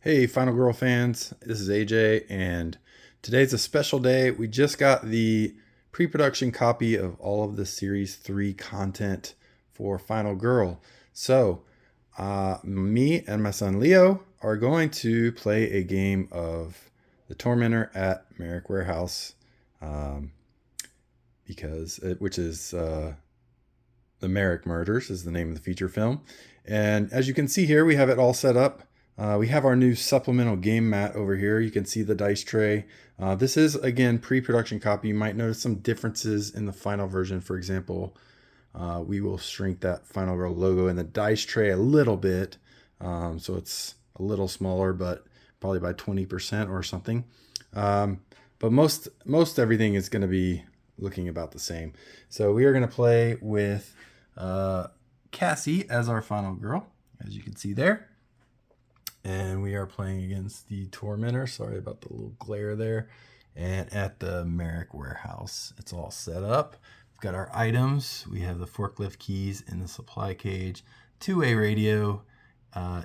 Hey, Final Girl fans, this is AJ, and today's a special day. We just got the pre-production copy of all of the Series 3 content for Final Girl. So, me and my son Leo are going to play a game of the Tormentor at Marrek Warehouse, which is the Marrek Murders is the name of the feature film. And as you can see here, we have it all set up. We have our new supplemental game mat over here. You can see the dice tray. This is, again, pre-production copy. You might notice some differences in the final version. For example, we will shrink that Final Girl logo in the dice tray a little bit. So it's a little smaller, but probably by 20% or something. But most everything is going to be looking about the same. So we are going to play with Cassie as our Final Girl, as you can see there. And we are playing against the Tormentor. Sorry about the little glare there. And at the Marrek Warehouse. It's all set up. We've got our items. We have the forklift keys in the supply cage, two-way radio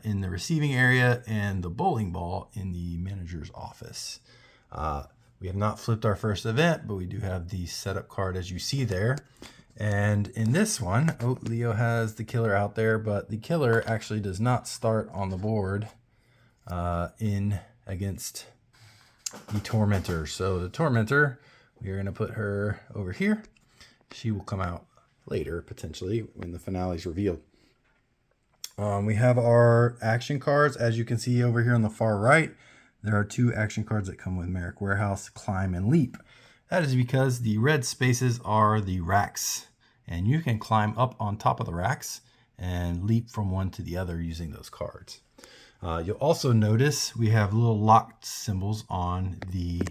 in the receiving area, and the bowling ball in the manager's office. We have not flipped our first event, but we do have the setup card as you see there. And in this one, Leo has the killer out there, but the killer actually does not start on the board in against the Tormentor. So the Tormentor, we are going to put her over here. She will come out later, potentially, when the finale is revealed. We have our action cards. As you can see over here on the far right, there are two action cards that come with Marrek Warehouse, Climb and Leap. That is because the red spaces are the racks, and you can climb up on top of the racks and leap from one to the other using those cards. You'll also notice we have little locked symbols on the,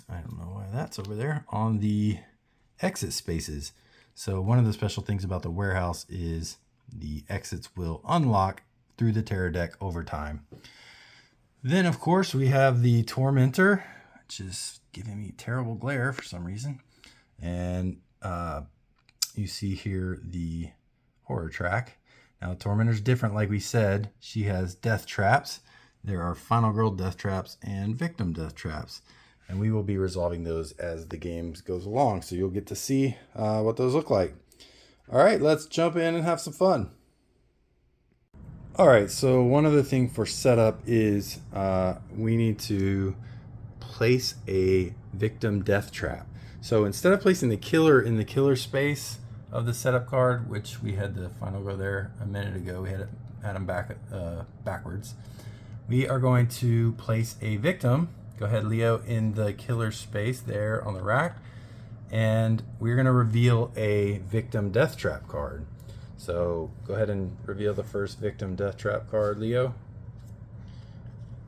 I don't know why that's over there, on the exit spaces. So one of the special things about the warehouse is the exits will unlock through the terror deck over time. Then, of course, we have the Tormentor, which is giving me terrible glare for some reason. And you see here the horror track. Now, Tormentor's different, like we said. She has death traps. There are Final Girl death traps and victim death traps. And we will be resolving those as the game goes along. So you'll get to see what those look like. All right, let's jump in and have some fun. All right, so one other thing for setup is we need to place a victim death trap. So instead of placing the killer in the killer space of the setup card, which we had the Final Girl there a minute ago, we had them backwards. We are going to place a victim. Go ahead, Leo, in the killer space there on the rack, and we're going to reveal a victim death trap card. So go ahead and reveal the first victim death trap card, Leo.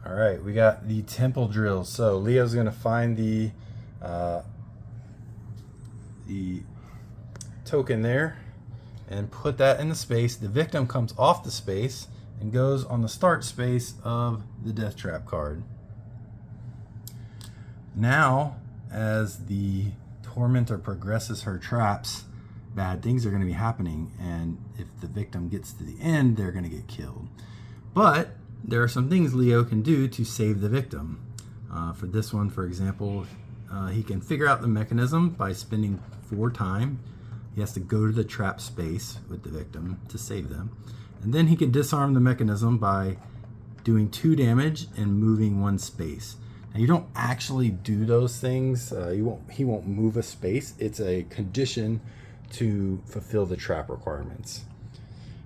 All right, we got the temple drills. So Leo's going to find the token there and put that in the space. The victim comes off the space and goes on the start space of the death trap card. Now, as the Tormentor progresses her traps, bad things are going to be happening, and if the victim gets to the end, they're going to get killed. But there are some things Leo can do to save the victim. For this one, for example, he can figure out the mechanism by spending 4 time. He has to go to the trap space with the victim to save them. And then he can disarm the mechanism by doing 2 damage and moving 1 space. Now, you don't actually do those things. He won't move a space. It's a condition to fulfill the trap requirements.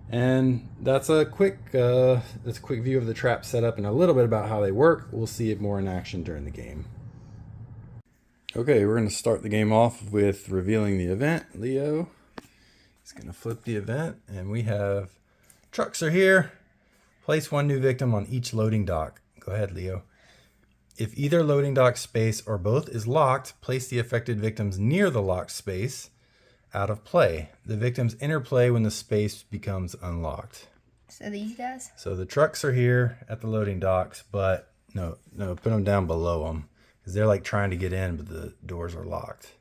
And that's a quick view of the trap setup and a little bit about how they work. We'll see it more in action during the game. Okay, we're going to start the game off with revealing the event. Leo is going to flip the event, and we have trucks are here. Place 1 new victim on each loading dock. Go ahead, Leo. If either loading dock space or both is locked, place the affected victims near the locked space out of play. The victims enter play when the space becomes unlocked. So these guys? So the trucks are here at the loading docks, but no, put them down below them because they're like trying to get in, but the doors are locked.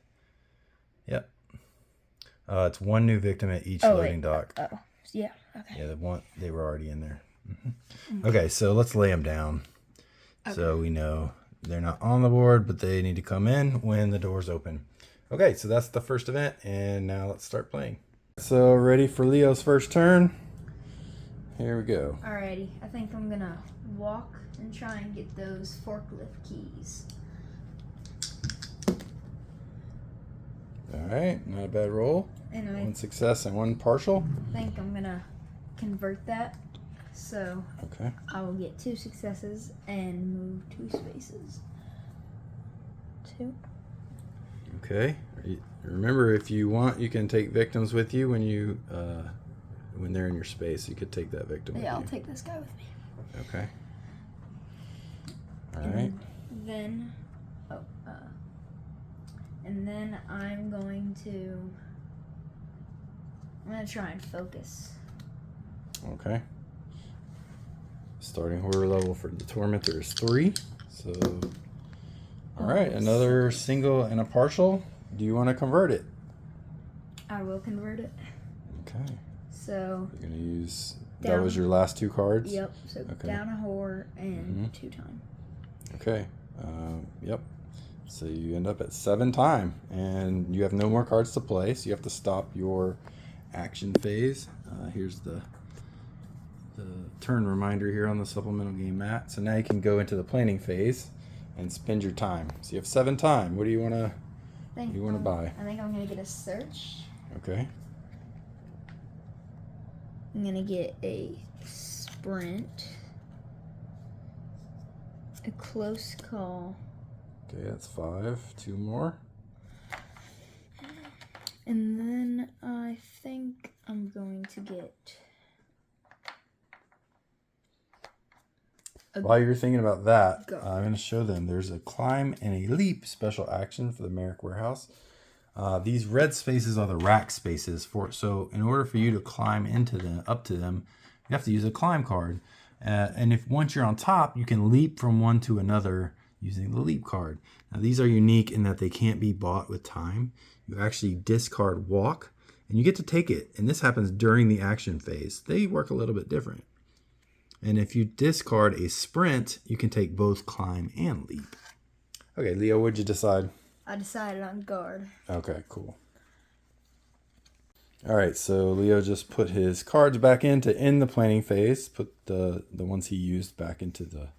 Yep. It's 1 new victim at each loading dock. Oh, yeah. Okay. Yeah, they were already in there. Okay, so let's lay them down. Okay. So we know they're not on the board, but they need to come in when the doors open. Okay, so that's the first event, and now let's start playing. So ready for Leo's first turn? Here we go. Alrighty, I think I'm gonna walk and try and get those forklift keys. All right, not a bad roll. And I One success and one partial. think I'm gonna convert that. So Okay. I will get 2 successes and move 2 spaces. 2. Okay. Remember, if you want, you can take victims with you when they're in your space. You could take that victim with Yeah, I'll you. take this guy with me. Okay. All And right. Then, and then I'm gonna try and focus. Okay. Starting horror level for the Tormentor is 3. So, all right, another single and a partial. Do you want to convert it? I will convert it. Okay. So You're gonna use that down. was your last 2 cards. Yep. So Okay. down a horror and 2 time. Okay. Yep. So you end up at 7 time, and you have no more cards to play, so you have to stop your action phase. Here's the turn reminder here on the supplemental game mat. So now you can go into the planning phase and spend your time. So you have 7 time. What do you want to buy? I think I'm gonna get a search. Okay. I'm gonna get a sprint, a close call, Okay, that's 5. 2 more. and then I think I'm going to get. While you're thinking about that, Go. I'm going to show them there's a climb and a leap special action for the Marrek warehouse. These red spaces are the rack spaces so in order for you to climb up to them, you have to use a climb card. And if once you're on top, you can leap from one to another using the leap card. Now these are unique in that they can't be bought with time. You actually discard walk and you get to take it. And this happens during the action phase. They work a little bit different. And if you discard a sprint, you can take both climb and leap. Okay, Leo, what'd you decide? I decided on guard. Okay, cool. All right, so Leo just put his cards back in to end the planning phase, put the ones he used back into the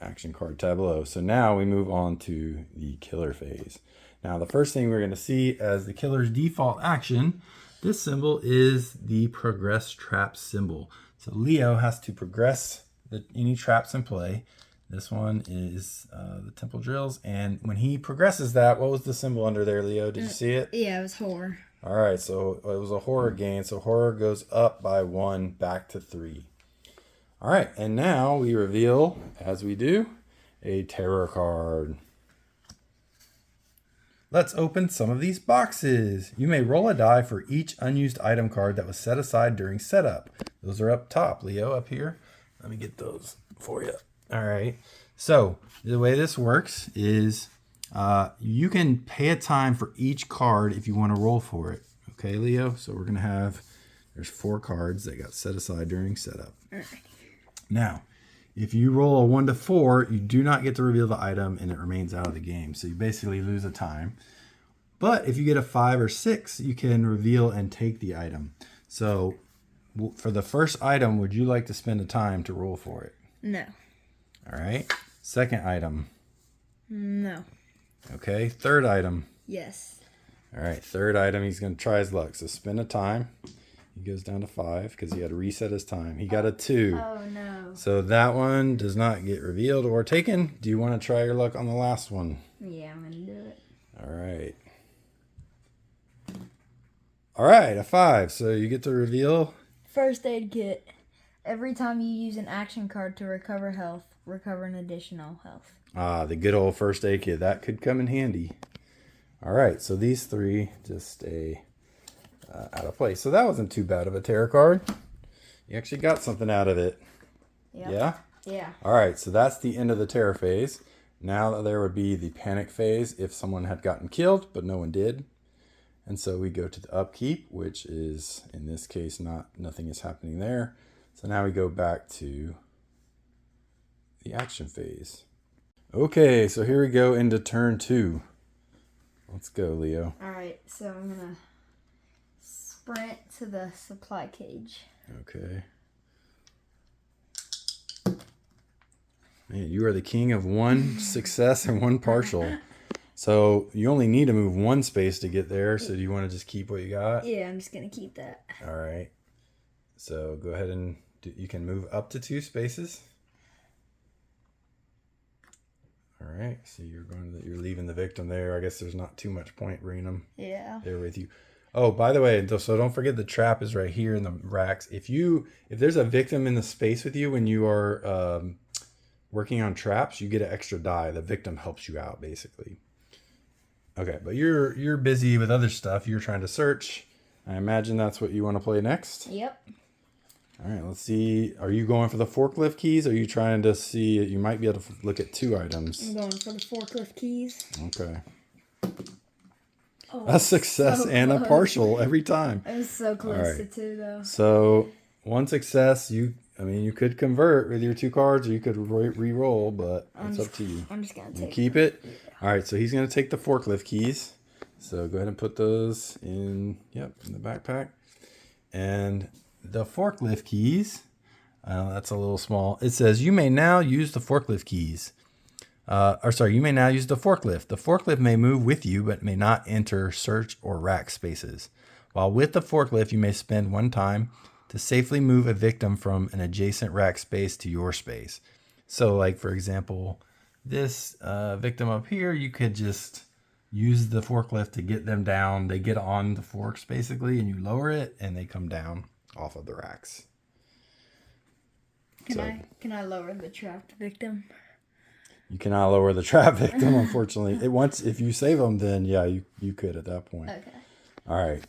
action card tableau. So now we move on to the killer phase. Now, the first thing we're going to see as the killer's default action, this symbol is the progress trap symbol. So Leo has to progress any traps in play. This one is the temple drills. And when he progresses that, what was the symbol under there, Leo? Did you see it? Yeah, it was horror. All right, so it was a horror gain. So horror goes up by 1 back to 3. All right, and now we reveal, as we do, a terror card. Let's open some of these boxes. You may roll a die for each unused item card that was set aside during setup. Those are up top, Leo, up here. Let me get those for you. All right. So the way this works is you can pay a time for each card if you want to roll for it. Okay, Leo? So we're going to have, there's 4 cards that got set aside during setup. All right. Now, if you roll a 1 to 4, you do not get to reveal the item and it remains out of the game. So you basically lose a time. But if you get a 5 or 6, you can reveal and take the item. So for the first item, would you like to spend a time to roll for it? No. All right. Second item. No. Okay. Third item. Yes. All right. Third item, he's going to try his luck. So spend a time. He goes down to 5 because he had to reset his time. He got a 2. Oh, no. So that one does not get revealed or taken. Do you want to try your luck on the last one? Yeah, I'm going to do it. All right. All right, a 5. So you get to reveal. First aid kit. Every time you use an action card to recover health, recover an additional health. Ah, the good old first aid kit. That could come in handy. All right, so these 3 just stay out of place. So that wasn't too bad of a tarot card. You actually got something out of it. Yep. Yeah? Yeah. All right, so that's the end of the terror phase. Now there would be the panic phase if someone had gotten killed, but no one did. And so we go to the upkeep, which is, in this case, nothing is happening there. So now we go back to the action phase. Okay, so here we go into turn 2. Let's go, Leo. Alright, so I'm gonna sprint to the supply cage. Okay. Man, you are the king of one success and one partial. So you only need to move one space to get there. So do you want to just keep what you got? Yeah, I'm just gonna keep that. All right. So go ahead and you can move up to 2 spaces. All right. So you're leaving the victim there. I guess there's not too much point bringing them there with you. Oh, by the way, so don't forget the trap is right here in the racks. If there's a victim in the space with you when you are working on traps, you get an extra die. The victim helps you out basically. Okay, but you're busy with other stuff. You're trying to search. I imagine that's what you want to play next. Yep. All right, let's see. Are you going for the forklift keys? Or are you trying to see? You might be able to look at 2 items. I'm going for the forklift keys. Okay. Oh, A success so and close. a partial every time. It was so close to 2 though. So 1 success. You could convert with your 2 cards, or you could re-roll, but it's up to you. I'm just gonna You take keep it. All right, so he's gonna take the forklift keys. So go ahead and put those in the backpack. And the forklift keys, that's a little small. It says you may now use the forklift keys. You may now use the forklift. The forklift may move with you, but may not enter search or rack spaces. While with the forklift, you may spend 1 time to safely move a victim from an adjacent rack space to your space. So like, for example, this victim up here, you could just use the forklift to get them down. They get on the forks basically, and you lower it and they come down off of the racks. Can I lower the trapped victim? You cannot lower the trap victim, unfortunately. If you save them, then yeah, you could at that point. Okay. All right.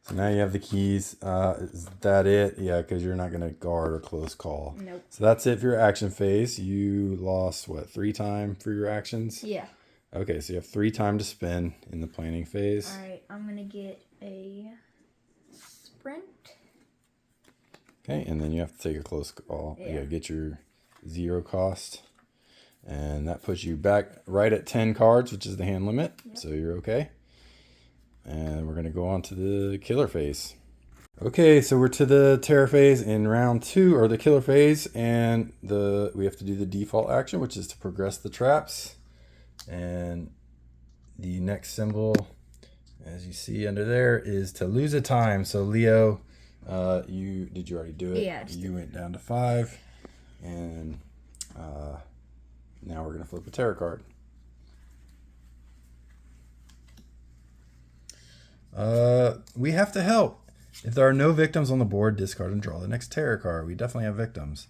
So now you have the keys. Is that it? Yeah, because you're not going to guard or close call. Nope. So that's it for your action phase. You lost, 3 time for your actions? Yeah. Okay, so you have 3 time to spin in the planning phase. All right, I'm going to get a sprint. Okay, and then you have to take a close call. Yeah. You got to get your 0 cost. And that puts you back right at 10 cards, which is the hand limit. Yep. So you're okay. And we're going to go on to the killer phase. Okay, so we're to the terror phase in round 2, or the killer phase, and we have to do the default action, which is to progress the traps. And the next symbol, as you see under there, is to lose a time. So Leo, did you already do it? Yeah. You went down to 5, and now we're going to flip a terror card. We have to help. If there are no victims on the board, discard and draw the next terror card. We definitely have victims.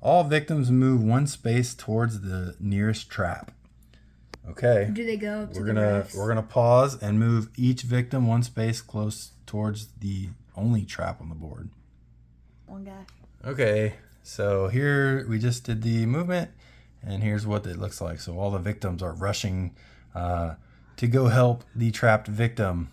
All victims move 1 space towards the nearest trap. Okay. Do they go up to we're the gonna refs? We're gonna pause and move each victim 1 space close towards the only trap on the board. 1 guy. Okay. So here we just did the movement, and here's what it looks like. So all the victims are rushing to go help the trapped victim.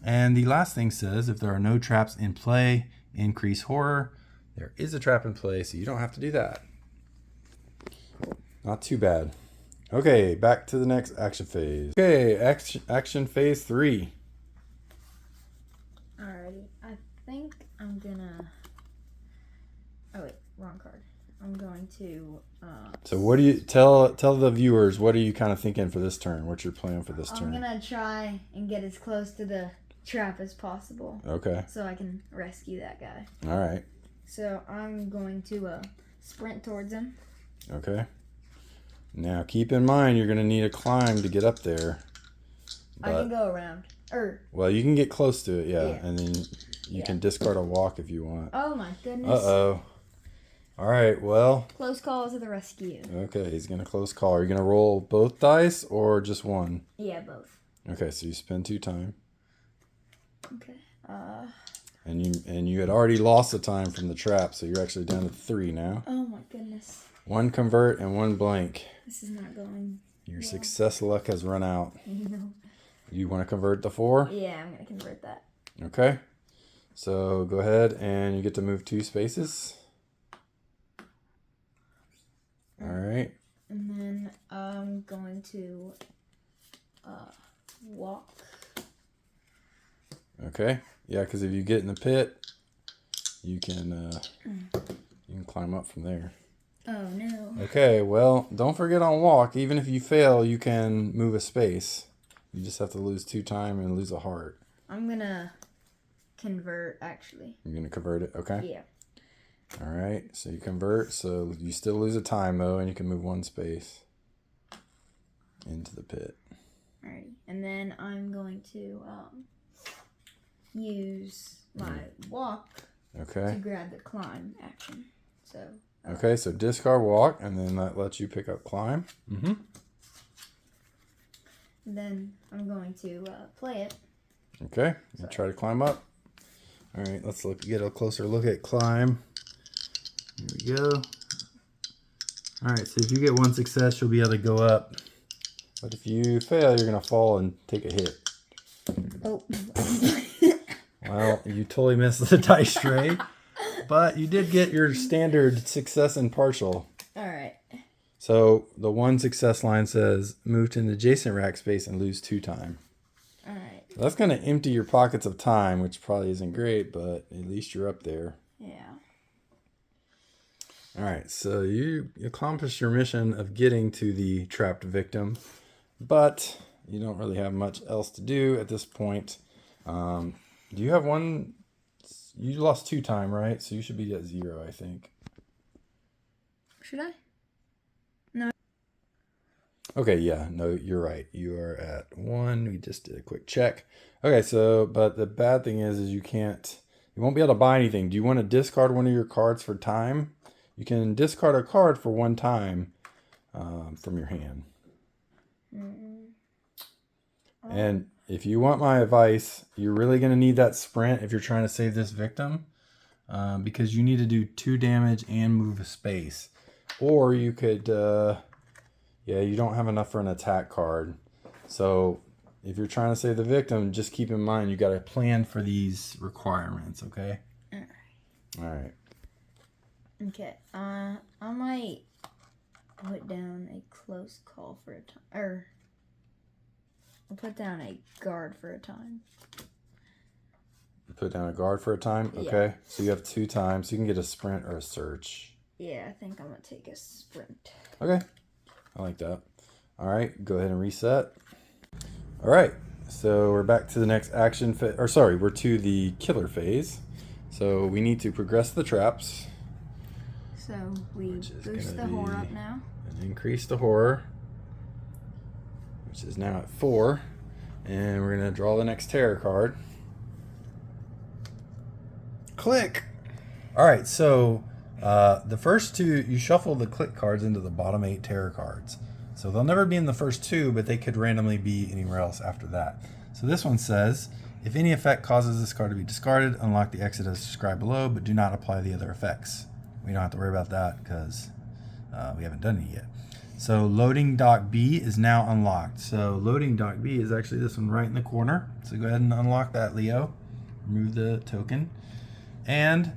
And the last thing says, if there are no traps in play, increase horror. There is a trap in play, so you don't have to do that. Not too bad. Okay, back to the next action phase. Okay, action phase 3. Alrighty, I think I'm gonna... Oh wait, wrong card. I'm going to... So what do you... Tell the viewers, what are you kind of thinking for this turn? What's your plan for this turn? I'm gonna try and get as close to the trap as possible. Okay. So I can rescue that guy. All right. So I'm going to sprint towards him. Okay. Now keep in mind you're going to need a climb to get up there. I can go around. Well, you can get close to it, yeah. And then you Yeah. can discard a walk if you want. Oh my goodness. Uh-oh. All right, well. Close call to the rescue. Okay, he's going to close call. Are you going to roll both dice or just 1? Yeah, both. Okay, so you spend 2 time. Okay. And you had already lost the time from the trap, so you're actually down to 3 now. Oh my goodness. 1 convert and 1 blank. This is not going... Your success luck has run out. No. You want to convert the 4? Yeah, I'm going to convert that. Okay. So go ahead and you get to move 2 spaces. All right. And then I'm going to walk. Okay. Yeah, because if you get in the pit, you can climb up from there. Oh no. Okay. Well, don't forget on walk. Even if you fail, you can move a space. You just have to lose 2 time and lose a heart. I'm gonna convert actually. You're gonna convert it. Okay. Yeah. All right. So you convert. So you still lose a time though, and you can move 1 space into the pit. Alrighty. And then I'm going to use my walk Okay. to grab the climb action. So. Okay, so discard walk, and then that lets you pick up climb. Mm-hmm. Then I'm going to play it. Okay, and try to climb up. All right, let's get a closer look at climb. Here we go. All right, so if you get 1 success, you'll be able to go up. But if you fail, you're gonna fall and take a hit. Oh. Well, you totally missed the dice tray, but you did get your standard success and partial. All right. So the 1 success line says move to an adjacent rack space and lose 2 time. All right. So that's going to empty your pockets of time, which probably isn't great, but at least you're up there. Yeah. All right, so you accomplished your mission of getting to the trapped victim, but you don't really have much else to do at this point. Do you have 1? You lost 2 time, right? So you should be at 0, I think. Should I? Okay, yeah, no, you're right. You are at 1. We just did a quick check. Okay, so, but the bad thing is you won't be able to buy anything. Do you want to discard one of your cards for time? You can discard a card for 1 time from your hand. And if you want my advice, you're really going to need that sprint if you're trying to save this victim, because you need to do 2 damage and move a space. Or you could... yeah, you don't have enough for an attack card. So if you're trying to save the victim, just keep in mind you got to plan for these requirements, okay? All right. Okay. I might put down a close call for a time. Or I'll put down a guard for a time. Put down a guard for a time? Yeah. Okay. So you have 2 times. So you can get a sprint or a search. Yeah, I think I'm going to take a sprint. Okay. I like that. All right, go ahead and reset. All right, so we're back to the next action phase. Or sorry, we're to the killer phase. So we need to progress the traps. So we boost the horror up now. And increase the horror, which is now at 4. And we're going to draw the next terror card. Click. All right, so the first 2, you shuffle the click cards into the bottom 8 terror cards. So they'll never be in the first 2, but they could randomly be anywhere else after that. So this one says, if any effect causes this card to be discarded, unlock the exit as described below, but do not apply the other effects. We don't have to worry about that because we haven't done it yet. So loading dock B is now unlocked. So loading dock B is actually this one right in the corner. So go ahead and unlock that, Leo. Remove the token. And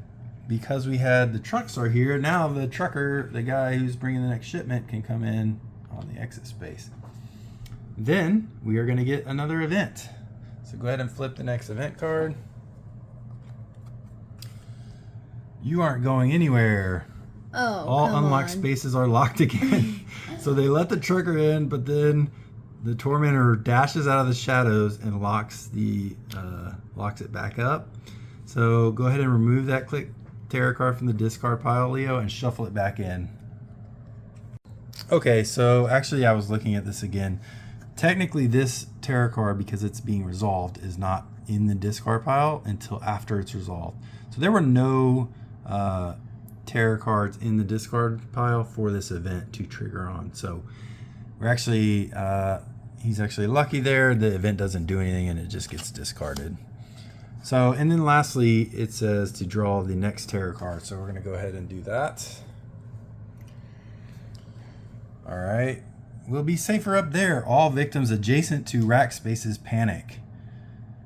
because we had the truck star here, now the trucker, the guy who's bringing the next shipment, can come in on the exit space. Then we are going to get another event. So go ahead and flip the next event card. You aren't going anywhere. Oh, all unlocked spaces are locked again. So they let the trucker in, but then the tormentor dashes out of the shadows and locks it back up. So go ahead and remove that click terror card from the discard pile, Leo, and shuffle it back in. Okay, so actually I was looking at this again. Technically this terror card, because it's being resolved, is not in the discard pile until after it's resolved. So there were no terror cards in the discard pile for this event to trigger on. So we're actually, he's actually lucky there. The event doesn't do anything and it just gets discarded. So, and then lastly, it says to draw the next terror card. So we're going to go ahead and do that. All right. We'll be safer up there. All victims adjacent to rack spaces panic.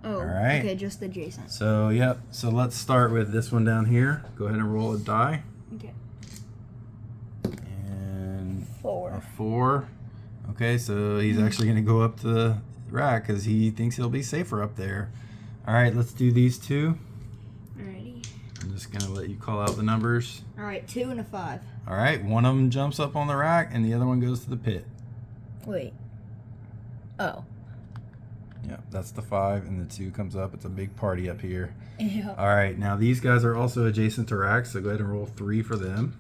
Oh, all right. Okay, just adjacent. So, yep. So let's start with this one down here. Go ahead and roll a die. Okay. And 4. A 4. Okay, so he's actually going to go up the rack because he thinks he'll be safer up there. All right, let's do these two. Alrighty. I'm just going to let you call out the numbers. Alright, 2 and a 5. All right, one of them jumps up on the rack and the other one goes to the pit. Wait. Oh. Yeah, that's the 5 and the 2 comes up. It's a big party up here. Yeah. All right, now these guys are also adjacent to racks, so go ahead and roll 3 for them.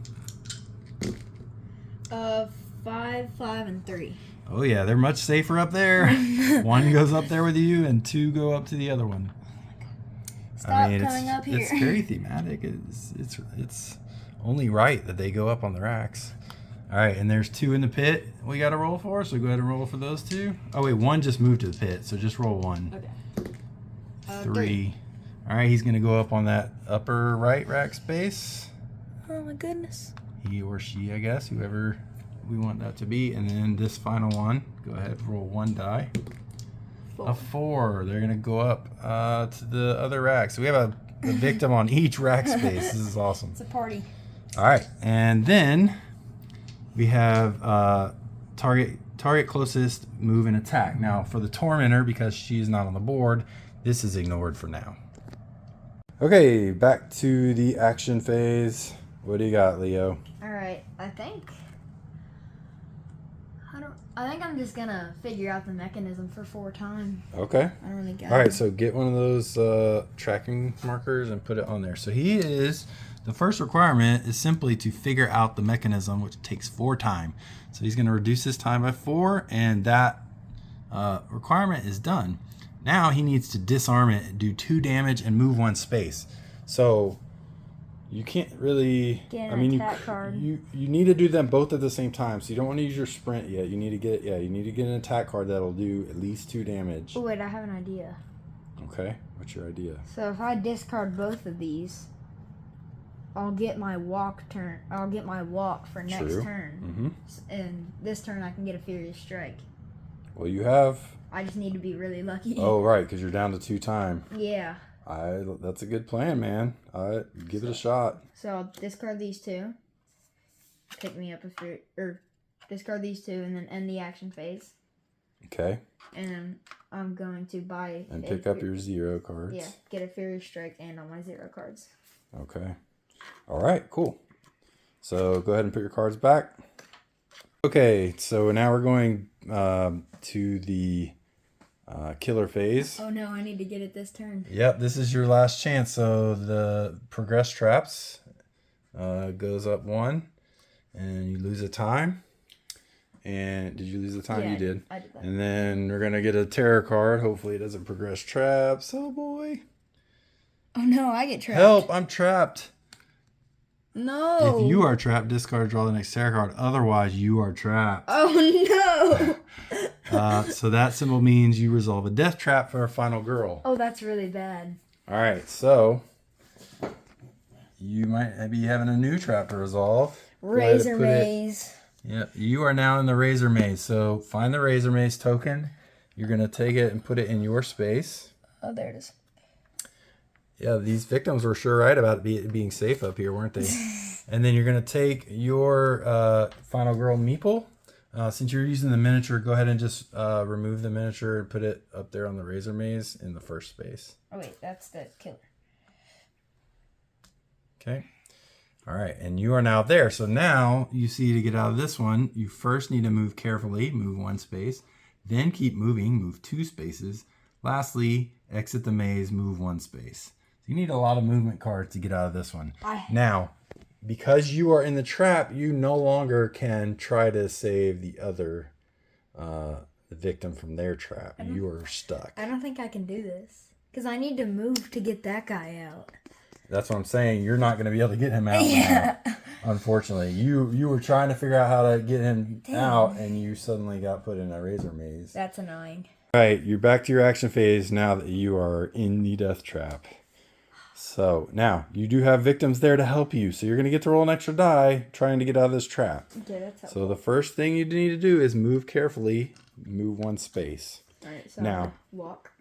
5, 5, and 3. Oh yeah, they're much safer up there. 1 goes up there with you and 2 go up to the other one. Stop coming up here. It's very thematic. It's only right that they go up on the racks. All right, and there's 2 in the pit we got to roll for, so go ahead and roll for those 2. Oh wait, 1 just moved to the pit, so just roll 1. Okay. 3. All right, he's going to go up on that upper right rack space. Oh my goodness. He or she, I guess, whoever we want that to be. And then this final one, go ahead, roll 1 die. 4. A 4. They're going to go up to the other rack. So we have a victim on each rack space. This is awesome. It's a party. All right, and then we have target closest, move, and attack. Now for the Tormentor, because she's not on the board, this is ignored for now. Okay, back to the action phase. What do you got, Leo? Alright, I think I'm just gonna figure out the mechanism for 4 time. Okay. I don't really got All right, it. so get one of those tracking markers and put it on there. So the first requirement is simply to figure out the mechanism, which takes 4 time. So he's going to reduce his time by 4, and that requirement is done. Now he needs to disarm it, do 2 damage, and move 1 space. So you can't really. Get an attack card. You need to do them both at the same time. So you don't want to use your sprint yet. You need to get an attack card that'll do at least 2 damage. Oh wait, I have an idea. Okay, what's your idea? So if I discard both of these, I'll get my walk turn. I'll get my walk for next True. turn. And this turn I can get a Furious Strike. Well, you have. I just need to be really lucky. Oh, right, because you're down to 2 time. Yeah. That's a good plan, man. Give it a shot. So I'll discard these 2. Pick me up discard these 2 and then end the action phase. Okay. And I'm going to buy And pick up your 0 cards. Yeah, get a Furious Strike and all my 0 cards. Okay. All right, cool. So go ahead and put your cards back. Okay, so now we're going to the killer phase. Oh no, I need to get it this turn. Yep, this is your last chance. So the progress traps goes up 1, and you lose a time. And did you lose the time? Yeah, you did. I did that. And then we're gonna get a terror card. Hopefully it doesn't progress traps. Oh boy. Oh no, I get trapped. Help! I'm trapped. No. If you are trapped, discard, draw the next terror card. Otherwise, you are trapped. Oh no. So that symbol means you resolve a death trap for a final girl. Oh, that's really bad. All right, so you might be having a new trap to resolve. Razor maze. Yep, you are now in the razor maze. So find the razor maze token. You're gonna take it and put it in your space. Oh, there it is. Yeah, these victims were sure right about it being safe up here, weren't they? And then you're going to take your final girl meeple. Since you're using the miniature, go ahead and just remove the miniature and put it up there on the razor maze in the first space. Oh, wait, that's the killer. Okay. All right, and you are now there. So now you see to get out of this one, you first need to move carefully, move 1 space, then keep moving, move 2 spaces. Lastly, exit the maze, move 1 space. You need a lot of movement cards to get out of this one. Now, because you are in the trap, you no longer can try to save the other victim from their trap. You are stuck. I don't think I can do this. Because I need to move to get that guy out. That's what I'm saying. You're not going to be able to get him out now. Unfortunately. You were trying to figure out how to get him out, and you suddenly got put in a razor maze. That's annoying. All right, you're back to your action phase now that you are in the death trap. So now you do have victims there to help you. So you're going to get to roll an extra die trying to get out of this trap. Okay, that's helpful. So the first thing you need to do is move carefully, move 1 space. All right, so now walk.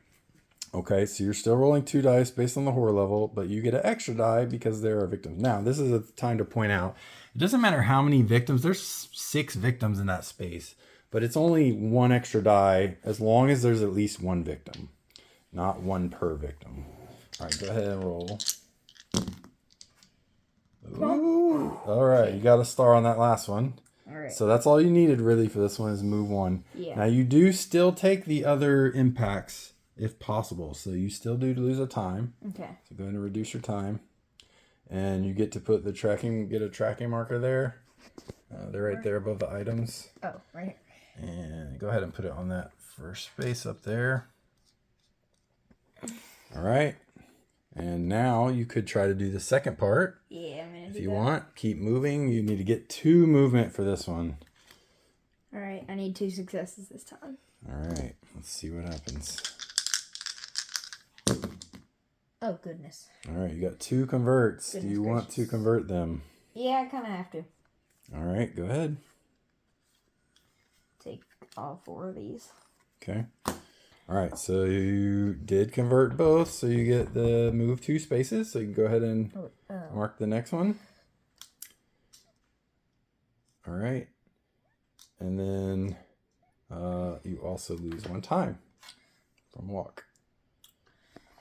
Okay, so you're still rolling 2 dice based on the horror level, but you get an extra die because there are victims. Now, this is a time to point out, it doesn't matter how many victims, there's 6 victims in that space, but it's only 1 extra die as long as there's at least 1 victim, not 1 per victim. All right, go ahead and roll. Ooh, all right, you got a star on that last one. All right. So that's all you needed really for this one is move 1. Yeah. Now you do still take the other impacts if possible. So you still do lose a time. Okay. So go ahead and reduce your time. And you get to put the get a tracking marker there. They're right there above the items. Oh, right here. And go ahead and put it on that first space up there. All right. And now you could try to do the second part. Yeah, I'm going to do that. If you want, keep moving. You need to get 2 movement for this one. All right, I need 2 successes this time. All right, let's see what happens. Oh, goodness. All right, you got 2 converts. Goodness Do you want to convert them? Yeah, I kind of have to. All right, go ahead. Take all 4 of these. Okay. All right, so you did convert both, so you get the move 2 spaces. So you can go ahead and mark the next one. All right. And then you also lose 1 time from walk.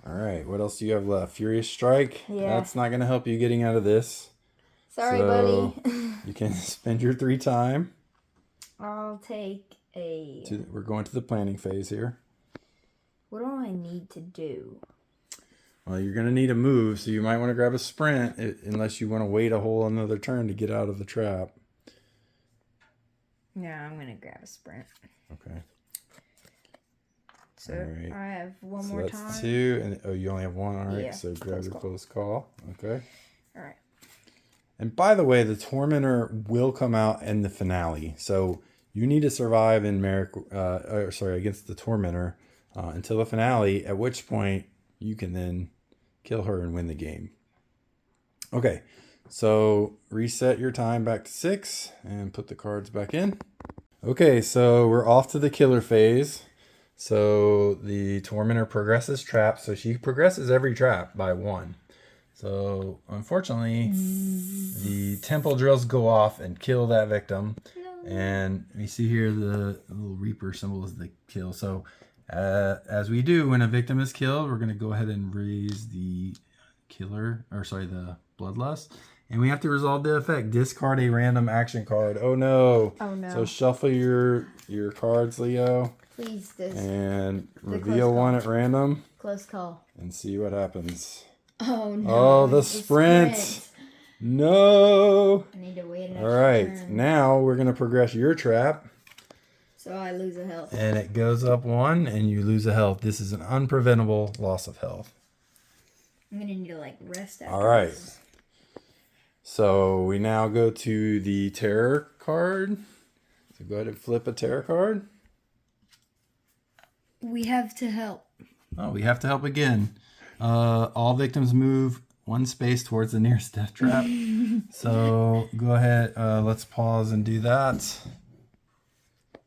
All right, what else do you have left? Furious Strike? Yeah. That's not going to help you getting out of this. Sorry, So buddy. you can spend your 3 time. I'll take a... We're going to the planning phase here. What do I need to do? Well, you're going to need a move, so you might want to grab a sprint unless you want to wait a whole another turn to get out of the trap. No, I'm going to grab a sprint. Okay. So right. I have one So more that's time. 2, and oh, you only have 1. All right, Yeah, so grab your close call. Okay. All right. And by the way, the Tormentor will come out in the finale, so you need to survive in Marrek, against the Tormentor until the finale. At which point you can then kill her and win the game. Okay, so reset your time back to 6 and put the cards back in. Okay, so we're off to the killer phase. So the Tormentor progresses traps. So she progresses every trap by 1. So unfortunately, the temple drills go off and kill that victim. No. And we see here the little Reaper symbol is the kill. So as we do when a victim is killed, we're going to go ahead and raise the the Bloodlust. And we have to resolve the effect. Discard a random action card. Oh no. Oh no. So shuffle your cards, Leo. Please, this. And reveal one at random. Close call. And see what happens. Oh no. Oh, the sprint. No. I need to wait an All right. turn. Now we're going to progress your trap. So I lose a health. And it goes up 1 and you lose a health. This is an unpreventable loss of health. I'm going to need to rest after All right. this. So we now go to the terror card. So go ahead and flip a terror card. We have to help. Oh, we have to help again. All victims move 1 space towards the nearest death trap. So go ahead. Let's pause and do that.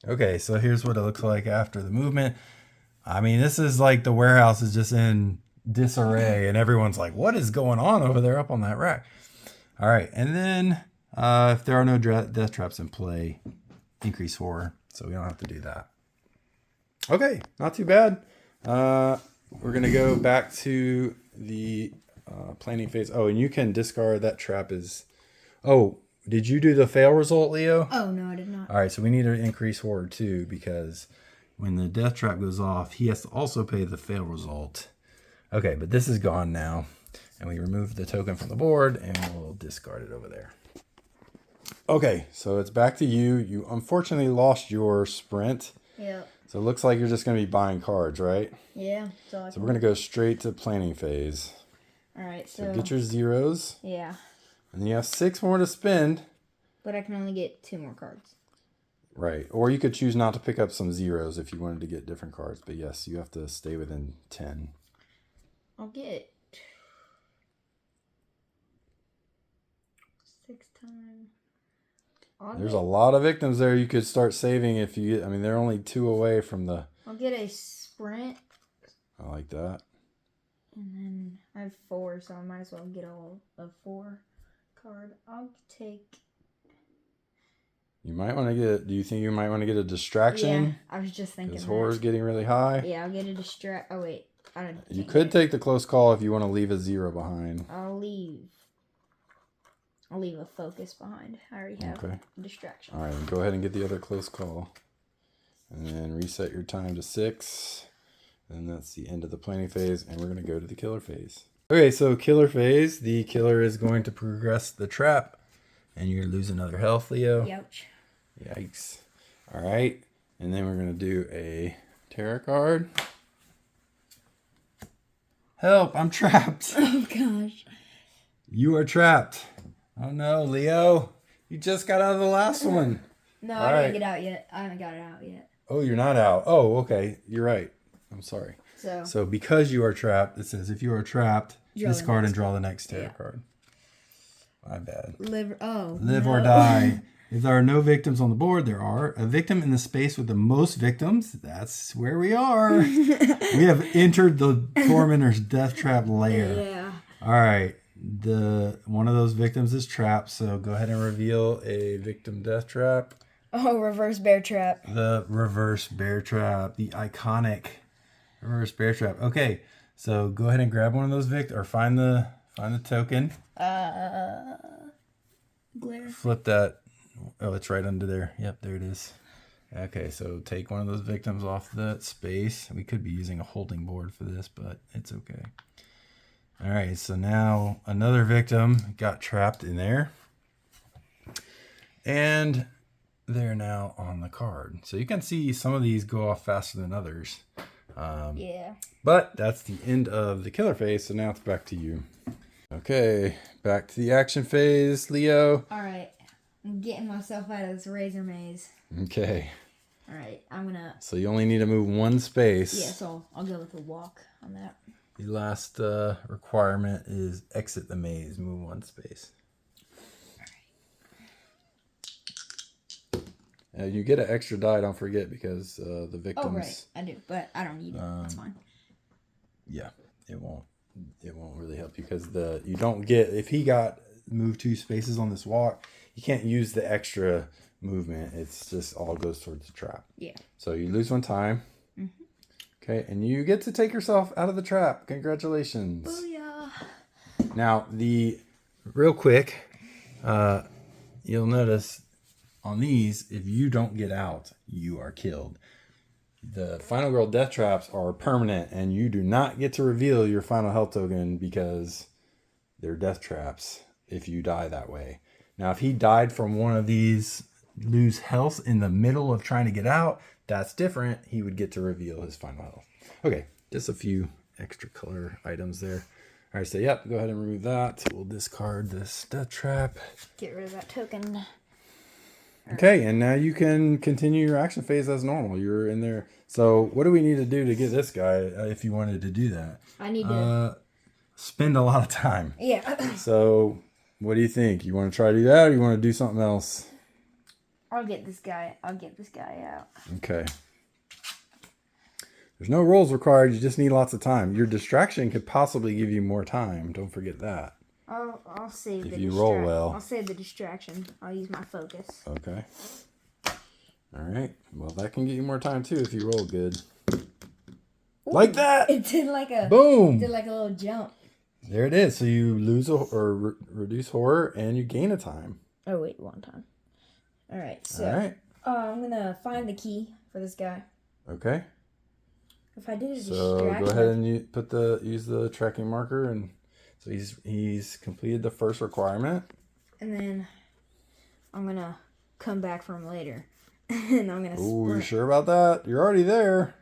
Okay, so here's what it looks like after the movement. I mean, this is like the warehouse is just in disarray and everyone's like, what is going on over there up on that rack? All right, and then if there are no death traps in play, increase horror. So we don't have to do that. Okay, not too bad. We're going to go back to the planning phase. Oh, and you can discard that trap is... Oh, did you do the fail result, Leo? Oh, no, I did not. All right, so we need to increase horror too, because when the death trap goes off, he has to also pay the fail result. Okay, but this is gone now. And we remove the token from the board, and we'll discard it over there. Okay, so it's back to you. You unfortunately lost your sprint. Yep. So it looks like you're just going to be buying cards, right? Yeah. So we're going to go straight to planning phase. All right, So get your zeros. Yeah. And you have 6 more to spend. But I can only get 2 more cards. Right. Or you could choose not to pick up some zeros if you wanted to get different cards. But yes, you have to stay within 10. I'll get 6 times. There's a lot of victims there you could start saving if you... I mean, they're only 2 away from the... I'll get a sprint I like that. And then I have 4, so I might as well get a 4 card. I'll take... You might want to get... Do you think you might want to get a distraction? Yeah, I was just thinking because that. horror's getting really high. Yeah, I'll get a distract... Oh, wait. You could take the close call if you want to leave a 0 behind. I'll leave a focus behind. I already have a distraction. All right, go ahead and get the other close call. And then reset your time to 6. And that's the end of the planning phase. And we're going to go to the killer phase. Okay, so killer phase. The killer is going to progress the trap. And you're going to lose another health, Leo. Ouch. Yikes. All right. And then we're going to do a tarot card. Help, I'm trapped. Oh, gosh. You are trapped. Oh, no, Leo. You just got out of the last one. No, I didn't get out yet. I haven't got it out yet. Oh, you're not out. Oh, okay. You're right. I'm sorry. So because you are trapped, it says if you are trapped, discard and draw the next tarot card. My bad. Live or die. If there are no victims on the board, there are. A victim in the space with the most victims. That's where we are. We have entered the Tormentor's death trap lair. Yeah. All right. One of those victims is trapped, so go ahead and reveal a victim death trap. Oh, reverse bear trap. The reverse bear trap. The iconic reverse bear trap. Okay. So go ahead and grab one of those victims or find the token. Glare. Flip that. Oh, it's right under there. Yep, there it is. Okay, so take one of those victims off that space. We could be using a holding board for this, but it's okay. All right, so now another victim got trapped in there. And they're now on the card. So you can see some of these go off faster than others. Yeah. But that's the end of the killer phase, so now it's back to you. Okay, back to the action phase, Leo. All right. I'm getting myself out of this razor maze. Okay. All right, I'm gonna... So you only need to move one space. Yeah, so I'll go with a walk on that. The last requirement is exit the maze, move one space. You get an extra die, don't forget, because the victims... Oh, right, I do, but I don't need it. That's fine. Yeah, it won't really help you because you don't get... If he got moved 2 spaces on this walk, you can't use the extra movement. It's just all goes towards the trap. Yeah. So you lose 1 time. Mm-hmm. Okay, and you get to take yourself out of the trap. Congratulations. Booyah. Now, real quick, you'll notice on these, if you don't get out, you are killed. The Final Girl death traps are permanent, and you do not get to reveal your final health token because they're death traps if you die that way. Now, if he died from one of these lose health in the middle of trying to get out, that's different. He would get to reveal his final health. Okay, just a few extra color items there. All right, so yep, go ahead and remove that. We'll discard this death trap. Get rid of that token. Okay, and now you can continue your action phase as normal. You're in there. So what do we need to do to get this guy if you wanted to do that? I need to... spend a lot of time. Yeah. So what do you think? You want to try to do that or you want to do something else? I'll get this guy out. Okay. There's no rolls required. You just need lots of time. Your distraction could possibly give you more time. Don't forget that. I'll save if you roll well. I'll save the distraction. I'll use my focus. Okay. All right. Well, that can get you more time too if you roll good. Ooh, like that. It did like a boom. It did like a little jump. There it is. So you lose or reduce horror and you gain a time. Oh wait, 1 time. All right. So I'm gonna find the key for this guy. Okay. If I did a distraction. So go ahead and use the tracking marker, and so he's completed the first requirement. And then I'm gonna come back from later, and I'm gonna. Ooh, you sure about that? You're already there.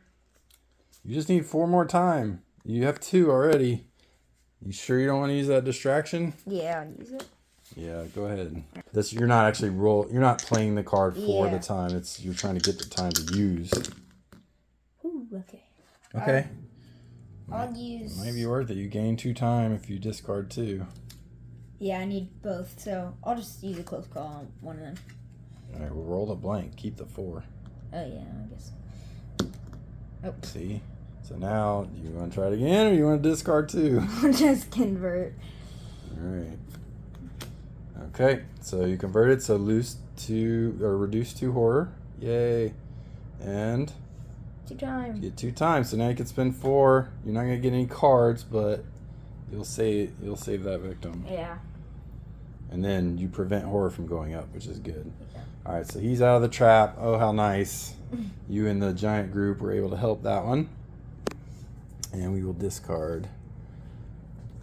You just need 4 more time. You have 2 already. You sure you don't want to use that distraction? Yeah, I'll use it. Yeah, go ahead. You're not actually you're not playing the card for the time. You're trying to get the time to use. Ooh, okay. Okay. I'll use... It might be worth it. You gain 2 time if you discard 2. Yeah, I need both, so I'll just use a close call on one of them. Alright, we'll roll the blank. Keep the 4. Oh, yeah, I guess. Oh. See? So now, do you want to try it again, or you want to discard 2? I'll just convert. All right. Okay, so you converted, so lose 2 or reduce 2 horror. Yay. And 2 times. you get 2 times, so now you can spend 4. You're not gonna get any cards, but you'll save that victim. Yeah. And then you prevent horror from going up, which is good. Yeah. All right, so he's out of the trap. Oh, how nice. You and the giant group were able to help that one. And we will discard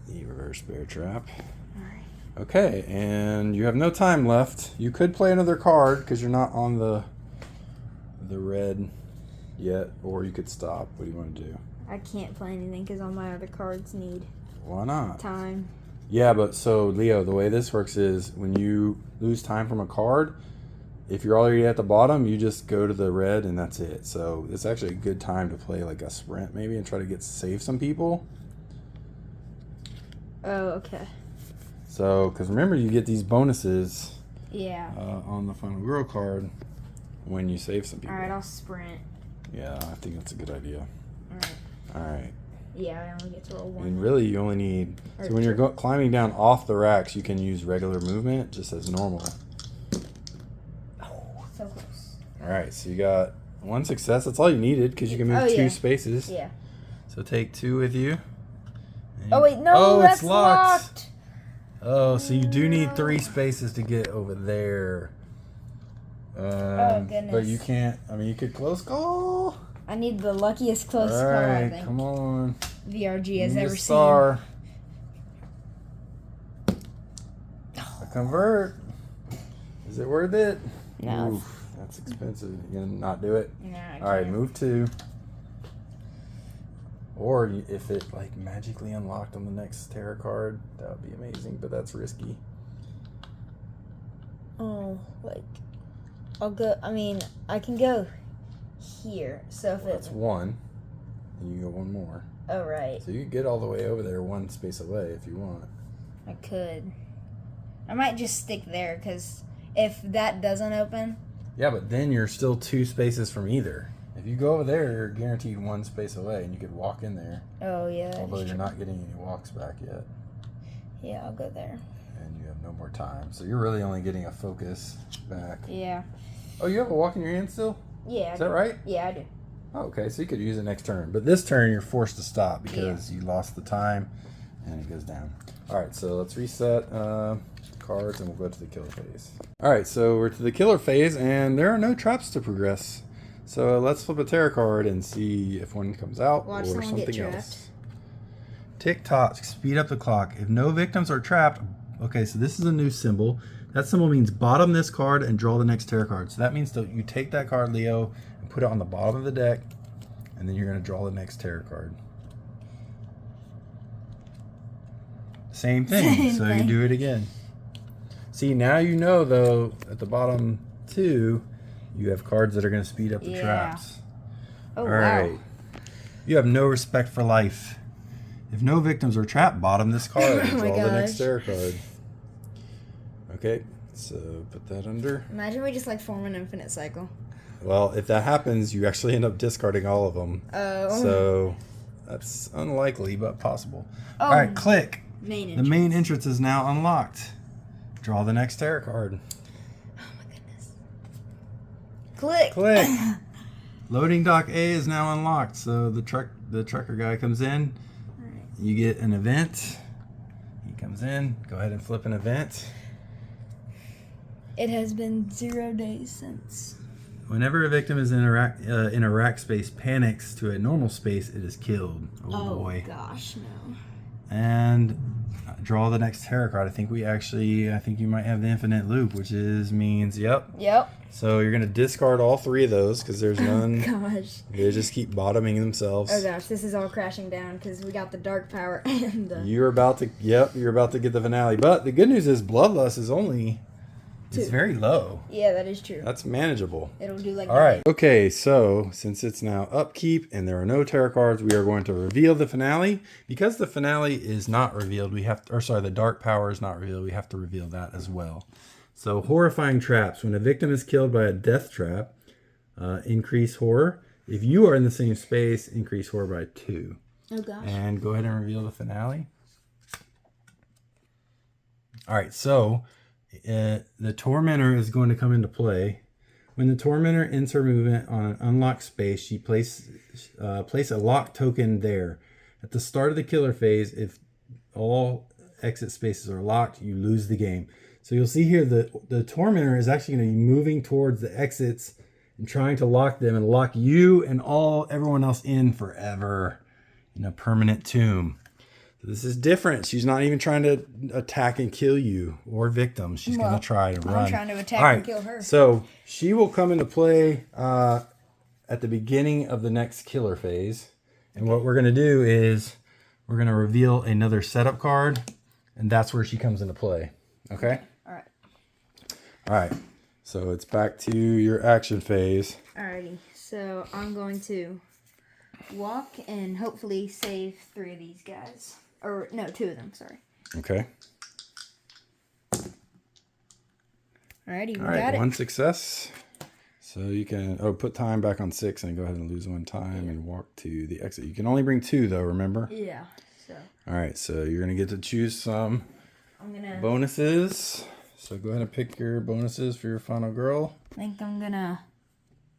the reverse bear trap. All right. Okay, and you have no time left. You could play another card because you're not on the red yet, or you could stop. What do you want to do? I can't play anything because all my other cards need Why not? time. Yeah, but so Leo, the way this works is when you lose time from a card, if you're already at the bottom, you just go to the red and that's it. So it's actually a good time to play like a sprint maybe and try to save some people. Oh, okay. So, because remember, you get these bonuses Yeah. on the final girl card when you save some people. All right, I'll sprint. Yeah, I think that's a good idea. All right. All right. Yeah, I only get to roll 1. And really, you only need... Or So when you're 2. climbing down off the racks, you can use regular movement just as normal. Oh, so close. All right, so you got 1 success. That's all you needed because you can move 2 spaces. Yeah. So take 2 with you. Oh, wait, no, oh, that's it's locked. locked. Oh, so you do need 3 spaces to get over there. Oh, goodness. But you can't... I mean, you could close call. I need the luckiest close All call, I right, think. come on. VRG has Need a ever star. A convert. Is it worth it? No. Oof, that's expensive. You gonna not do it? seen. Nah, I All right, can't. move 2. Or if it like magically unlocked on the next tarot card, that would be amazing. But that's risky. Oh, like, I'll go, I mean, I can go here. So if Well, that's it, 1, and you go 1 more. oh, right. So you can get all the way over there 1 space away if you want. I could. I might just stick there because if that doesn't open, Yeah, but then you're still 2 spaces from either. If you go over there, you're guaranteed 1 space away, and you could walk in there. oh, yeah. that Although is you're true. not getting any walks back yet, Yeah, I'll go there. and you have no more time. So you're really only getting a focus back. Yeah. Oh, you have a walk in your hand still? Yeah. Is that right? Yeah, I do. Oh, okay, so you could use it next turn. But this turn, you're forced to stop because you lost the time, and it goes down. All right, so let's reset cards, and we'll go to the killer phase. All right, so we're to the killer phase, and there are no traps to progress. So let's flip a tarot card and see if one comes out Watch or someone get something trapped. else. Tick tock, speed up the clock. If no victims are trapped, okay, so this is a new symbol. That symbol means bottom this card and draw the next tarot card. So that means that you take that card, Leo, and put it on the bottom of the deck, and then you're going to draw the next tarot card. Same thing. Same So thing. you do it again. See, now you know, though, at the bottom 2, you have cards that are going to speed up the Yeah. traps. Oh, All wow. right. You have no respect for life. If no victims are trapped, bottom this card and Oh my draw the next gosh. tarot card. Okay, so put that under. Imagine we just like form an infinite cycle. Well, if that happens, you actually end up discarding all of them. Oh. So that's unlikely, but possible. Oh. All right, click. Main The entrance. main entrance is now unlocked. Draw the next tarot card. Oh my goodness. Click. Click. Loading dock A is now unlocked. So the trucker guy comes in. Alright. You get an event. He comes in. Go ahead and flip an event. It has been 0 days since. Whenever a victim is in a rack space panics to a normal space, it is killed. Oh boy. Gosh, no. And draw the next tarot card. I think you might have the infinite loop, which means, yep. Yep. So you're going to discard all 3 of those because there's none. Gosh. They just keep bottoming themselves. Oh gosh, this is all crashing down because we got the dark power and the... You're about to get the finale. But the good news is Bloodlust is only... It's 2. very low. Yeah, that is true. That's manageable. It'll do like All right. Okay, so since it's now upkeep and there are no tarot cards, we are going to reveal the finale. Because the finale is not revealed, the dark power is not revealed, we have to reveal that as well. So horrifying traps. When a victim is killed by a death trap, increase horror. If you are in the same space, increase horror by 2. Oh gosh. And go ahead and reveal the finale. All right, so the Tormentor is going to come into play. When the Tormentor ends her movement on an unlocked space, she place a lock token there. At the start of the killer phase, if all exit spaces are locked, you lose the game. So you'll see here the Tormentor is actually going to be moving towards the exits and trying to lock them and lock you and everyone else in forever in a permanent tomb. This is different. She's not even trying to attack and kill you or victims. She's going to try to run. I'm trying to attack and kill her. So she will come into play at the beginning of the next killer phase. And what we're going to do is we're going to reveal another setup card. And that's where she comes into play. Okay? All right. All right. So it's back to your action phase. Alrighty. So I'm going to walk and hopefully save 3 of these guys. Or, no, 2 of them, sorry. Okay. Alrighty, we All right, got it. 1 success. So you can put time back on 6 and go ahead and lose 1 time and walk to the exit. You can only bring 2 though, remember? Yeah. So. All right, so you're gonna get to choose some bonuses. So go ahead and pick your bonuses for your final girl. I think I'm gonna.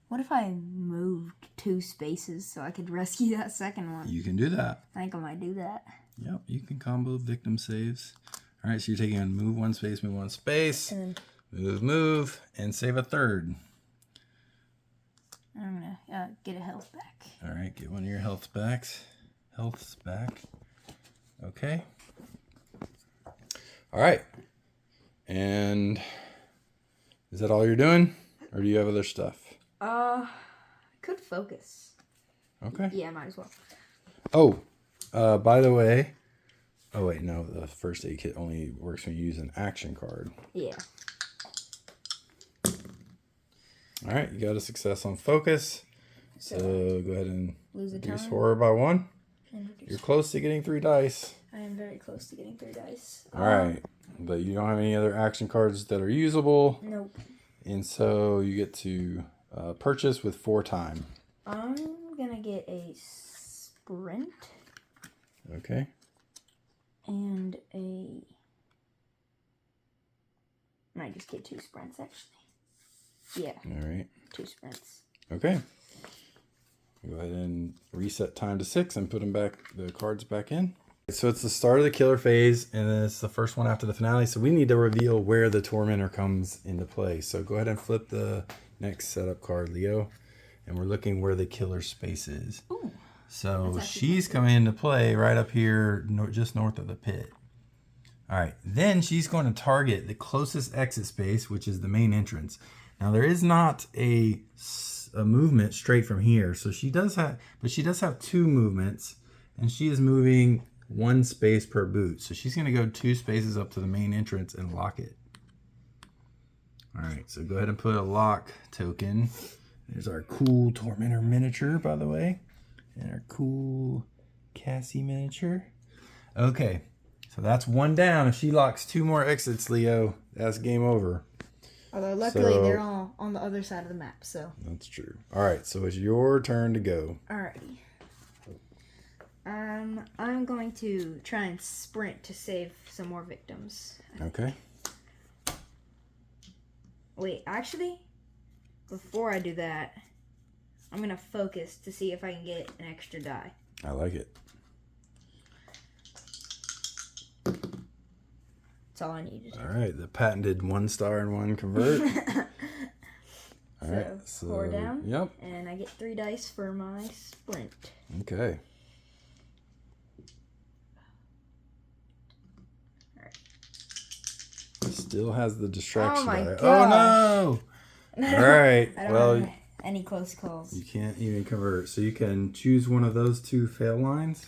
What if I moved 2 spaces so I could rescue that second one? You can do that. I think I might do that. Yep, you can combo victim saves. All right, so you're taking on move 1 space, move 1 space, move, and save a 3rd. I'm gonna get a health back. All right, get one of your healths back. Okay. All right. And is that all you're doing? Or do you have other stuff? Could focus. Okay. Yeah, might as well. Oh, by the way. Oh, wait, no. The first aid kit only works when you use an action card. Yeah. All right, you got a success on focus. So go ahead and reduce time. horror by 1. You're close to getting 3 dice. I am very close to getting 3 dice. All right. But you don't have any other action cards that are usable. Nope. And so you get to purchase with 4 time. I'm going to get a sprint. Okay. And a... Might just get 2 sprints, actually. Yeah. All right. 2 sprints. Okay. Go ahead and reset time to 6 and put the cards back in. So it's the start of the killer phase, and then it's the first one after the finale. So we need to reveal where the Tormentor comes into play. So go ahead and flip the next setup card, Leo. And we're looking where the killer space is. Ooh, so she's coming into play right up here, just north of the pit. All right. Then she's going to target the closest exit space, which is the main entrance. Now there is not a movement straight from here. So she does have 2 movements, and she is moving 1 space per boot. So she's going to go 2 spaces up to the main entrance and lock it. All right, so go ahead and put a lock token. There's our cool Tormentor miniature, by the way. And our cool Cassie miniature. Okay, so that's 1 down. If she locks 2 more exits, Leo, that's game over. Although luckily they're all on the other side of the map, so. That's true. All right, so it's your turn to go. Alrighty. I'm going to try and sprint to save some more victims. Okay. Wait, actually, before I do that, I'm going to focus to see if I can get an extra die. I like it. That's all I needed. All right, the patented 1 star and 1 convert. All right, so 4 down. Yep. And I get 3 dice for my sprint. Okay. Still has the distraction. Oh my die. gosh. Oh no! All right. I don't Well, have any close calls. you can't even convert. So you can choose one of those 2 fail lines.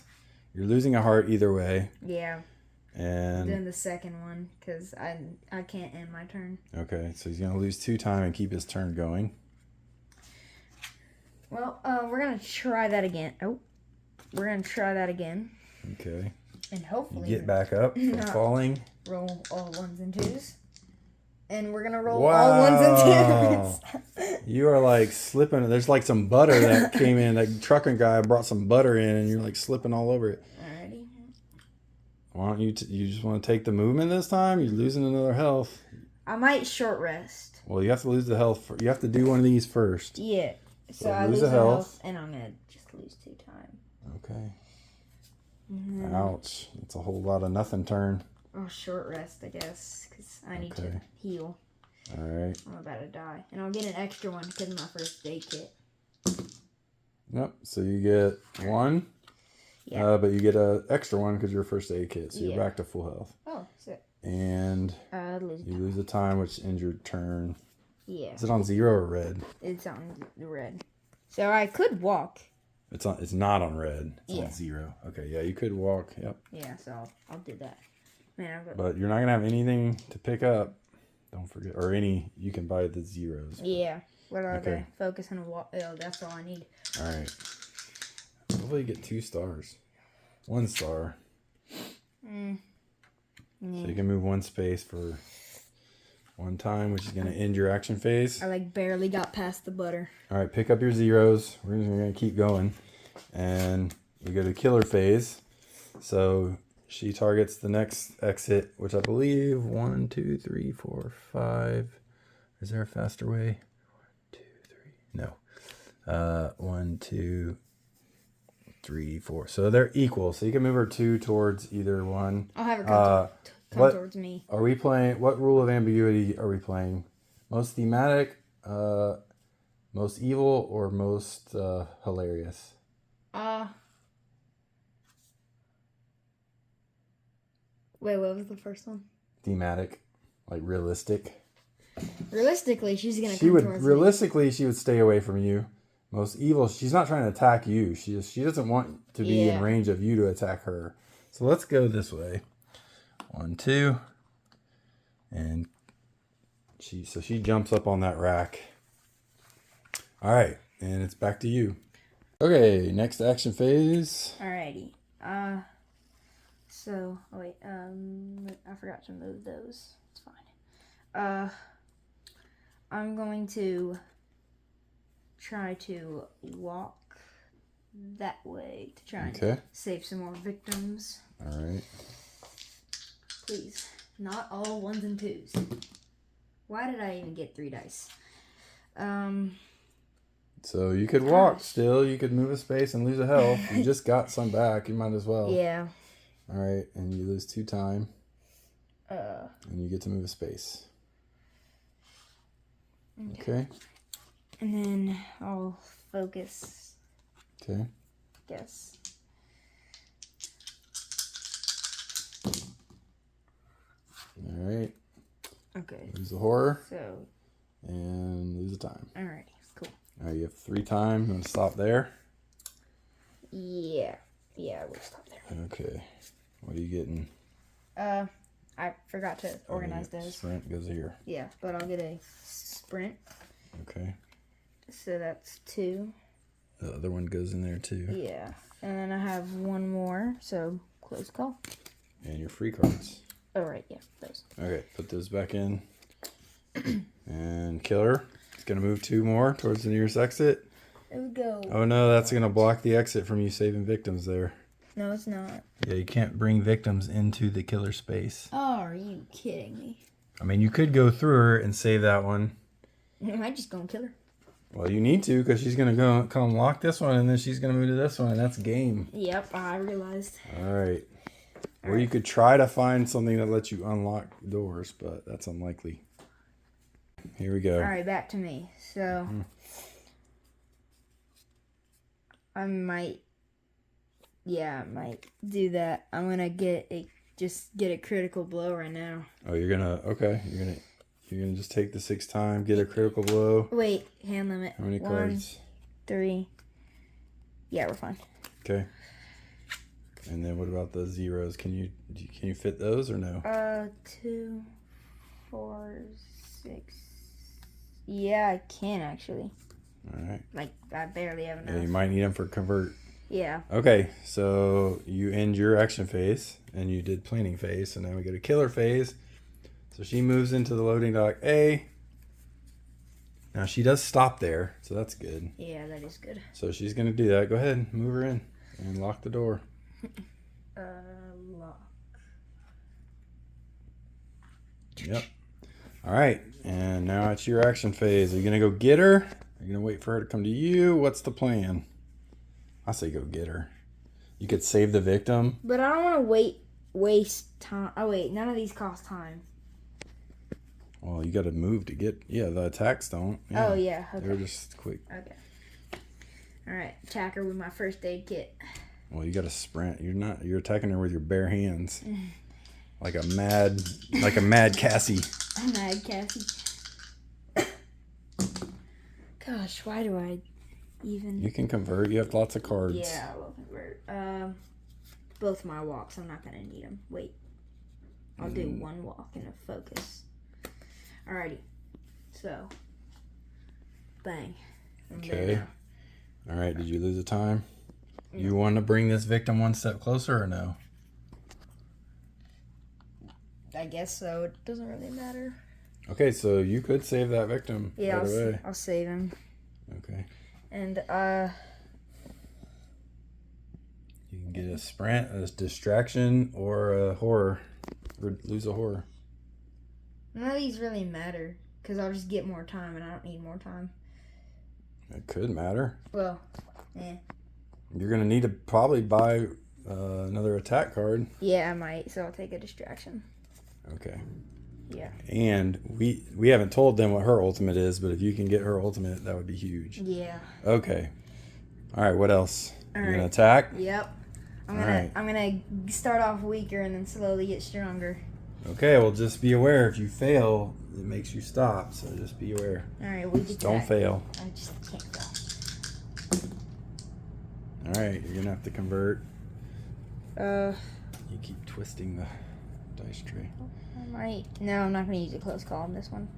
You're losing a heart either way. Yeah. And Doing the second one because I can't end my turn. okay, so he's gonna lose 2 time and keep his turn going. Well, we're gonna try that again. Oh, we're gonna try that again. Okay. And hopefully Get back up from falling. roll all 1s and 2s. And we're gonna roll Wow. all ones and twos. You are like slipping. There's like some butter that came in. That trucking guy brought some butter in, and you're like slipping all over it. Alrighty. Why don't you? You just want to take the movement this time? You're losing another health. I might short rest. Well, you have to lose the health. You have to do one of these first. Yeah. So So I lose lose the the health. health, and I'm gonna just lose 2 times. Okay. Mhm. Ouch. It's a whole lot of nothing turn. I'll short rest, I guess, because I need Okay. to heal. All right. I'm about to die. And I'll get an extra one because of my first aid kit. Yep. So you get one. Yeah. But you get an extra one because you're first aid kit. So you're Yeah. back to full health. Oh, sick. And Lose you lose a time, which ends your turn. Yeah. Is it on 0 or red? It's on the red. So I could walk. It's on. It's not on red. It's Yeah. on 0. Okay. Yeah, you could walk. Yep. Yeah, so I'll do that. Man, I've got... But you're not gonna have anything to pick up. Don't forget, or any. You can buy the zeros. Yeah. What are Okay. they? Focus and walk. Oh, that's all I need. All right. Hopefully you get 2 stars. 1 star. Yeah. So you can move 1 space for 1 time, which is gonna end your action phase. I like barely got past the butter. All right, pick up your zeros. We're gonna keep going, and you go to killer phase. So she targets the next exit, which I believe 1, 2, 3, 4, 5. Is there a faster way? 1, 2, 3. No. 1, 2, 3, 4. So they're equal. So you can move her 2 towards either one. I'll have her come, come what- towards me. Are we playing? What rule of ambiguity are we playing? Most thematic, most evil, or most hilarious? Wait, what was the first one? Thematic, like realistic. Realistically, she's gonna She come would towards me. realistically she would stay away from you. Most evil, she's not trying to attack you. She doesn't want to be in Yeah. range of you to attack her. So let's go this way. 1, 2, and she jumps up on that rack. All right, and it's back to you. Okay, next action phase. Alrighty. So, oh wait, I forgot to move those. It's fine. I'm going to try to walk that way to try and Okay. save some more victims. All right. Please, not all 1s and 2s. Why did I even get 3 dice? So you could walk Gosh. still. You could move a space and lose a health. You just got some back. You might as well. Yeah. All right, and you lose 2 time, Uh. and you get to move a space. Okay. And then I'll focus. Okay. Guess. All right. Okay. Lose the horror So, and lose the time. alrighty, cool. All right, you have 3 time. You want to stop there? Yeah. Yeah, we'll stop there. Okay. What are you getting? I forgot to organize those. Sprint goes here. Yeah, but I'll get a sprint. Okay. So that's 2. The other one goes in there too. Yeah. And then I have 1 more, so close call. And your free cards. Oh, right, yeah, those. Okay, put those back in. And killer. It's going to move 2 more towards the nearest exit. There we go. Oh no, that's going to block the exit from you saving victims there. No, it's not. Yeah, you can't bring victims into the killer space. Oh, are you kidding me? I mean, you could go through her and save that one. I just gonna kill her. Well, you need to because she's going to go come lock this one and then she's going to move to this one and that's game. Yep, I realized. All right. Or you could try to find something that lets you unlock doors, but that's unlikely. Here we go. All right, back to me. So, I might do that. I'm gonna get a critical blow right now. Oh, you're gonna just take the 6 time, get a critical blow. Wait, hand limit. How many 1, cards? 3. Yeah, we're fine. Okay. And then what about the zeros? Can you fit those or no? 2, 4, 6. Yeah, I can actually. All right. Like, I barely have enough. Yeah, you might need them for convert. Yeah. Okay, so you end your action phase and you did planning phase. So now we go to killer phase. So she moves into the loading dock A. Now she does stop there, so that's good. Yeah, that is good. So she's gonna do that. Go ahead, move her in, and lock the door. Lock. Yep. All right, and now it's your action phase. Are you gonna go get her? Are you gonna wait for her to come to you? What's the plan? I say go get her. You could save the victim. But I don't want to waste time. Oh wait, none of these cost time. Well, you got to move to get. Yeah, the attacks don't. Yeah. Oh yeah. Okay. They're just quick. Okay. All right, attack her with my first aid kit. Well, you got to sprint. You're attacking her with your bare hands, like a mad Cassie. Mad Cassie. Gosh, why do I even? You can convert. You have lots of cards. Yeah, I will convert. Both my walks. I'm not gonna need them. Wait, I'll do one walk and a focus. Alrighty. So, bang. I'm Okay. there All right. Did you lose a time? No. You want to bring this victim one step closer or no? now. I guess so. It doesn't really matter. Okay, so you could save that victim Yeah, right away. I'll save him. Okay. And You can get a sprint, a distraction, or a horror. Or lose a horror. none of these really matter because I'll just get more time, and I don't need more time. It could matter. Well, eh. You're going to need to probably buy another attack card. Yeah, I might. So I'll take a distraction. Okay. Yeah. And we haven't told them what her ultimate is, but if you can get her ultimate, that would be huge. Yeah. Okay. All right, what else? All You're going right. to attack? Yep. I'm Alright. gonna start off weaker and then slowly get stronger. Okay, well, just be aware. If you fail, it makes you stop, so just be aware. All right, weak Just attack. don't fail. I just can't go. All right, you're going to have to convert. Uh, You keep twisting the dice tray. I might. No, I'm not gonna use a close call on this one.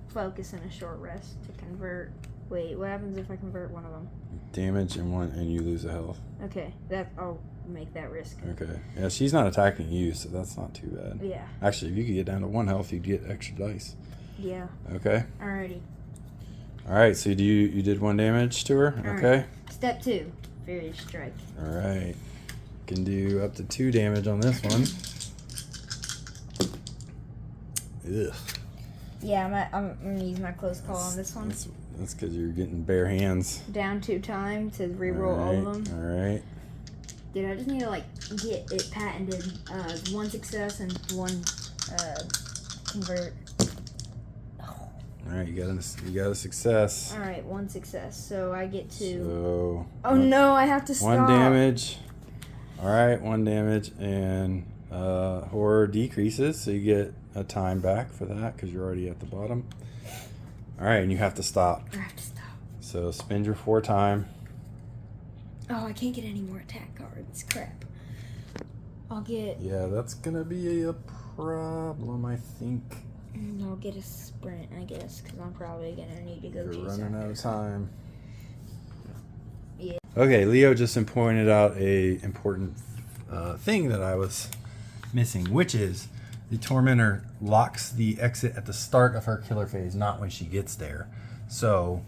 Focus and a short rest to convert. Wait, what happens if I convert one of them? Damage and you lose a health. Okay, I'll make that risk. Okay. Yeah, she's not attacking you, so that's not too bad. Yeah. Actually, if you could get down to 1 health, you'd get extra dice. Yeah. Okay. Alrighty. All right. So you did 1 damage to her. All Okay. right. Step 2, Furious Strike. All right. Can do up to 2 damage on this one. Ugh. Yeah, I'm gonna use my close call on this one. That's because you're getting bare hands. Down 2 time to reroll all of them. All right. Dude, I just need to get it patented. 1 success and 1 convert. All right. You got a success. All right, 1 success. So I get to. So. Oh no, I have to stop. 1 damage. All right, 1 damage, and horror decreases, so you get a time back for that because you're already at the bottom. All right, and you have to stop. I have to stop. So spend your 4 time. Oh, I can't get any more attack cards. Crap. I'll get. Yeah, that's gonna be a problem, I think. I'll get a sprint, I guess, because I'm probably gonna need to go You're chase running after. out of time. Yeah. Okay, Leo just pointed out a important thing that I was missing, which is the Tormentor locks the exit at the start of her killer phase, not when she gets there. So,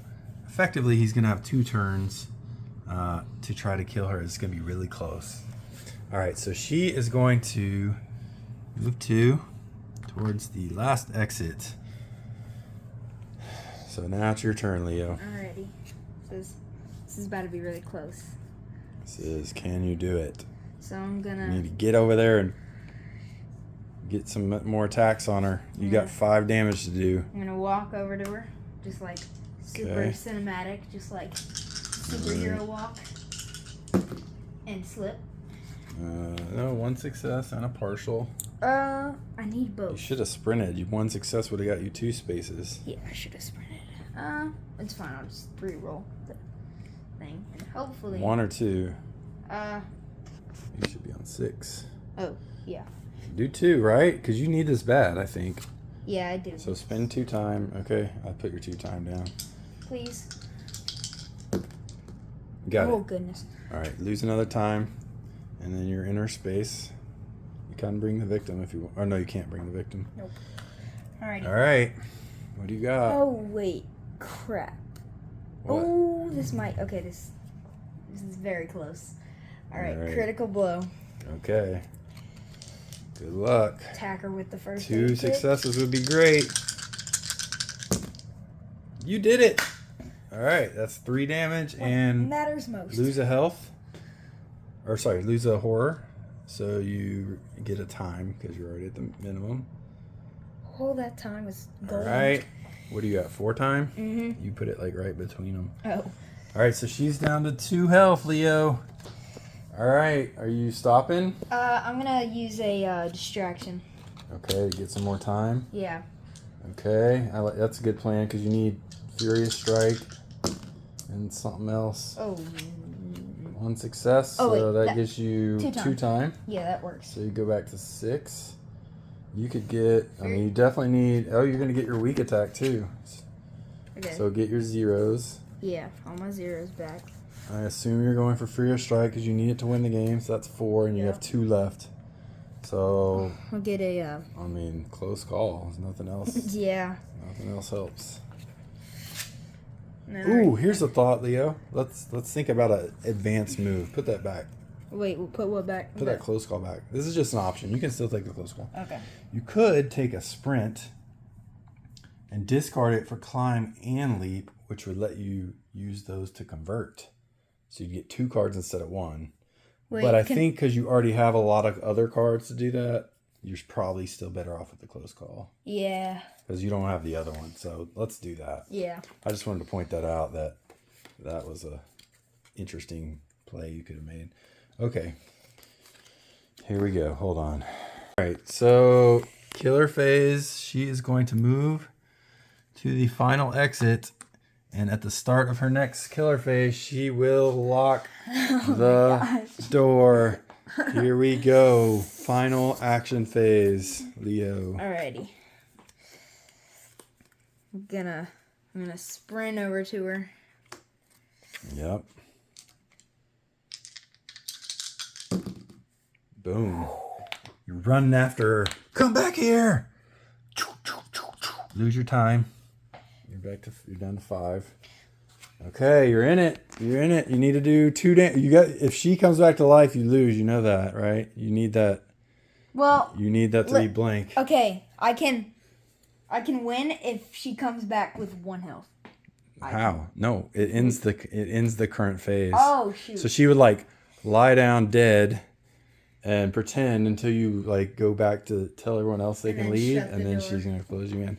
effectively, he's going to have 2 turns to try to kill her. It's going to be really close. All right, so she is going to move 2 towards the last exit. So now it's your turn, Leo. Alrighty. This is about to be really close. This is, can you do it? So I'm You gonna. need to get over there and get some more attacks on her. You got 5 damage to do. I'm gonna walk over to her, just like super Okay. cinematic, just like superhero walk, and slip. No, 1 success and a partial. I need You both. should have sprinted. 1 success would have got you 2 spaces. Yeah, I should have sprinted. It's fine. I'll just re-roll the thing, and hopefully. 1 or 2. You should be on 6. Oh, yeah. Do 2, right? Because you need this bad, I think. Yeah, I do. So spend 2 time. Okay, I put your 2 time down. Please. Got Oh, it. goodness. All right, lose another time. And then your inner space. You can bring the victim if you want. Or no, you can't bring the victim. Nope. Alrighty. All right. What do you got? Oh, wait. Crap. What? Oh, this might... Okay, this is very close. All right. Critical blow. Okay. Good luck. Attack her with the first 2 aid successes would be great. You did it. All right. That's 3 damage and matters most. lose a health. Or sorry, lose a horror. So you get a time because you're already at the minimum. Oh, that time was gold. All right. What do you got? 4 time? Mm-hmm. You put it like right between them. Oh. All right. So she's down to 2 health, Leo. All right. Are you stopping? I'm gonna use a distraction. Okay. Get some more time. Yeah. Okay. That's a good plan because you need Furious Strike and something else. Oh. 1 success. Oh, so wait, that gives you 2 time. Yeah, that works. So you go back to 6. You could get, I mean, you definitely need, oh, you're going to get your weak attack too. Okay. So get your zeros. Yeah, all my zeros back. I assume you're going for Furious Strike because you need it to win the game. So that's 4 and you have 2 left. So, I'll get a, I mean, close call. There's nothing else. yeah. Nothing else helps. No, Ooh, here's a thought, Leo. Let's think about an advanced move. Put that back. Wait, we'll put what back? Put that close call back. This is just an option. You can still take the close call. Okay. You could take a sprint and discard it for climb and leap, which would let you use those to convert. So you get 2 cards instead of 1. Wait, but I think because you already have a lot of other cards to do that, you're probably still better off with the close call. Yeah. Because you don't have the other one. So let's do that. Yeah. I just wanted to point that out, that was a interesting play you could have made. Okay. Here we go. Hold on. All right. So killer phase, she is going to move to the final exit. And at the start of her next killer phase, she will lock the door. Here we go. Final action phase, Leo. Alrighty. I'm gonna sprint over to her. Yep. Boom. You're running after her. Come back here. Lose your time. You're down to 5. Okay, you're in it. You're in it. You need to do 2 damage. If she comes back to life, you lose. You know that, right? You need that. Well, you need that to be blank. Okay, I can win if she comes back with 1 health. How? No, it ends the current phase. Oh shoot. So she would like lie down dead and pretend until you like go back to tell everyone else they can leave, and then she's gonna close you in.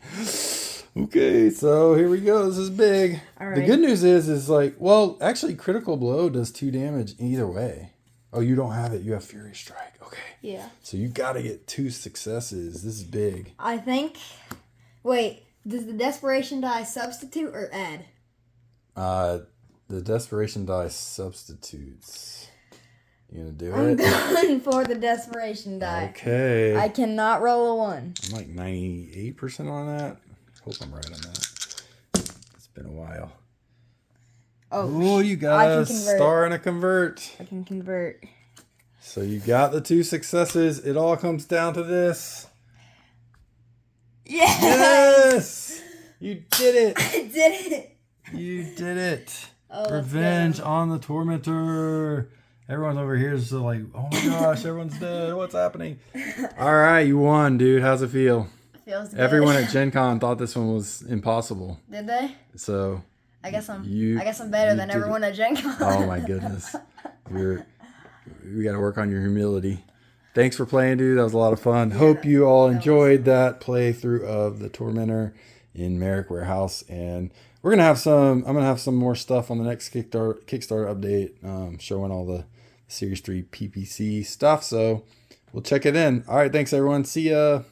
Okay, so here we go. This is big. All right. The good news is like, well, actually, critical blow does 2 damage either way. Oh, you don't have it. You have Fury Strike. Okay. Yeah. So you got to get 2 successes. This is big. I think. Wait, does the desperation die substitute or add? The desperation die substitutes. You gonna do I'm it? going for the desperation die. Okay. I cannot roll a 1. I'm like 98% on that. Hope I'm right on that. It's been a while. Oh, you got a star and a convert. I can convert. So you got the 2 successes. It all comes down to this. Yes! Yes! You did it. I did it. You did it. Oh, Revenge on the Tormentor. Everyone over here is like, oh my gosh, everyone's dead. What's happening? All right, you won, dude. How's it feel? Feels good. Everyone at Gen Con thought this one was impossible. Did they? So I guess I'm better than everyone at Gen Con. Oh my goodness. We got to work on your humility. Thanks for playing, dude. That was a lot of fun. Yeah, Hope you all enjoyed that playthrough of the Tormentor in Marrek Warehouse. And I'm gonna have some more stuff on the next Kickstarter update, showing all the Series 3 PPC stuff. So we'll check it in. All right, thanks everyone. See ya.